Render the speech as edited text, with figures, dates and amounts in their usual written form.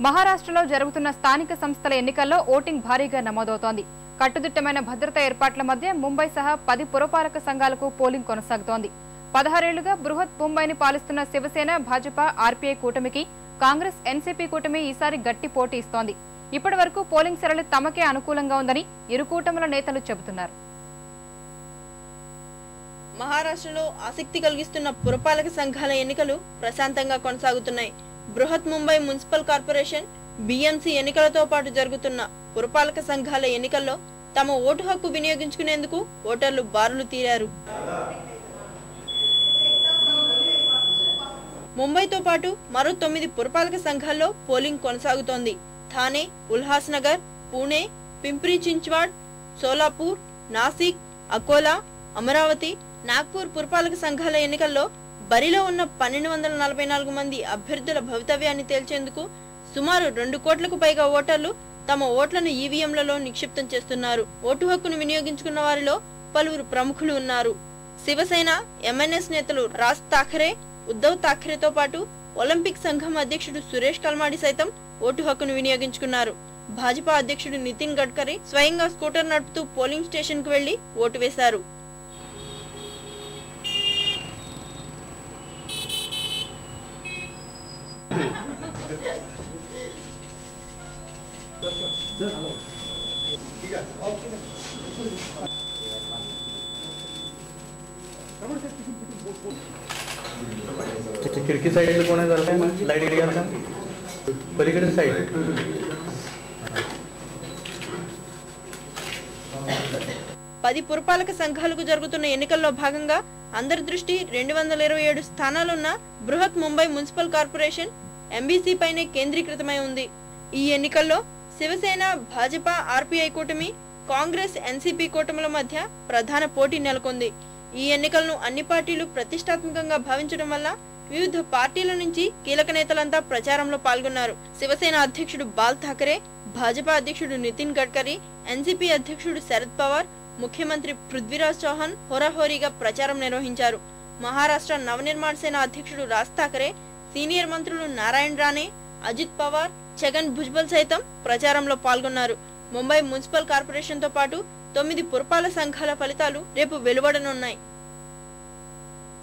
మహారాష్ట్రలో జరుగుతున్న స్థానిక సంస్థల ఎన్నికల్లో ఓటింగ్ భారీగా నమోదవుతోంది. కట్టుదిట్టమైన భద్రతా ఏర్పాట్ల మధ్య ముంబై సహా 10 పురపాలక సంఘాలకు పోలింగ్ కొనసాగుతోంది. 16 ఏళ్లుగా బృహత్ ముంబైని పాలిస్తున్న శివసేన, భాజపా, ఆర్పీఐ కూటమికి కాంగ్రెస్, ఎన్సీపీ కూటమి ఈసారి గట్టి పోటీ ఇస్తోంది. ఇప్పటి వరకు పోలింగ్ సరళి తమకే అనుకూలంగా ఉందని ఇరు కూటముల నేతలు చెబుతున్నారు. మహారాష్ట్రలో ఆసక్తి కలిగిస్తున్న పురపాలక సంఘాల ఎన్నికలు ప్రశాంతంగా కొనసాగుతున్నాయి. బృహత్ ముంబై మున్సిపల్ కార్పొరేషన్, బీఎంసీ ఎన్నికలతో పాటు జరుగుతున్న పురపాలక సంఘాల ఎన్నికల్లో తమ ఓటు హక్కు వినియోగించుకునేందుకు ఓటర్లు బారులు తీరారు. ముంబైతో పాటు మరో 9 పురపాలక సంఘాల్లో పోలింగ్ కొనసాగుతోంది. థానే, ఉల్హాస్ నగర్, పూణే, పింప్రి చించ్వాడ్, సోలాపూర్, నాసిక్, అకోలా, అమరావతి, నాగ్పూర్ పురపాలక సంఘాల ఎన్నికల్లో బరిలో ఉన్న 1244 మంది అభ్యర్థుల భవితవ్యాన్ని తేల్చేందుకు సుమారు 2 కోట్లకు పైగా ఓటర్లు తమ ఓట్లను ఈవీఎంలలో నిక్షిప్తం చేస్తున్నారు. ఓటు హక్కును వినియోగించుకున్న వారిలో పలువురు ప్రముఖులు ఉన్నారు. శివసేన, ఎంఎన్ఎస్ నేతలు రాజ్ ఠాకరే, ఉద్ధవ్ ఠాకరేతో పాటు ఒలింపిక్ సంఘం అధ్యక్షుడు సురేష్ కల్మాడి సైతం ఓటు హక్కును వినియోగించుకున్నారు. భాజపా అధ్యక్షుడు నితిన్ గడ్కరీ స్వయంగా స్కూటర్ నడుపుతూ పోలింగ్ స్టేషన్ కు వెళ్లి ఓటు వేశారు. खिड़की साइड कोण आहे जरा लाईट एरियाचा पलीकडे साइड 10 పురపాలక సంఘాలకు జరుగుతున్న ఎన్నికల్లో భాగంగా అందరి దృష్టి 227 స్థానాలున్న బృహత్ ముంబై మున్సిపల్ కార్పొరేషన్ ఎంబీసీ పైనే కేంద్రీకృతమై ఉంది. ఈ ఎన్నికల్లో శివసేన, భాజపా, ఆర్పీఐ కూటమి, కాంగ్రెస్, ఎన్సీపీ కూటముల మధ్య ప్రధాన పోటీ నెలకొంది. ఈ ఎన్నికలను అన్ని పార్టీలు ప్రతిష్టాత్మకంగా భావించడం వల్ల వివిధ పార్టీల నుంచి కీలక నేతలంతా ప్రచారంలో పాల్గొన్నారు. శివసేన అధ్యక్షుడు బాల్ ఠాకరే, భాజపా అధ్యక్షుడు నితిన్ గడ్కరీ, ఎన్సీపీ అధ్యక్షుడు శరద్ పవార్, ముఖ్యమంత్రి పృథ్వీరాజ్ చౌహాన్ హోరాహోరీగా ప్రచారం నిర్వహించారు. మహారాష్ట్ర నవనిర్మాణ సేన అధ్యక్షుడు రాజ్ ఠాకరే, సీనియర్ మంత్రులు నారాయణ్ రాణే, అజిత్ పవార్, ఛగన్ భుజ్బల్ సైతం ప్రచారంలో పాల్గొన్నారు. ముంబై మున్సిపల్ కార్పొరేషన్ తో పాటు 9 పురపాలక సంఘాల ఫలితాలు రేపు వెలువడనున్నాయి.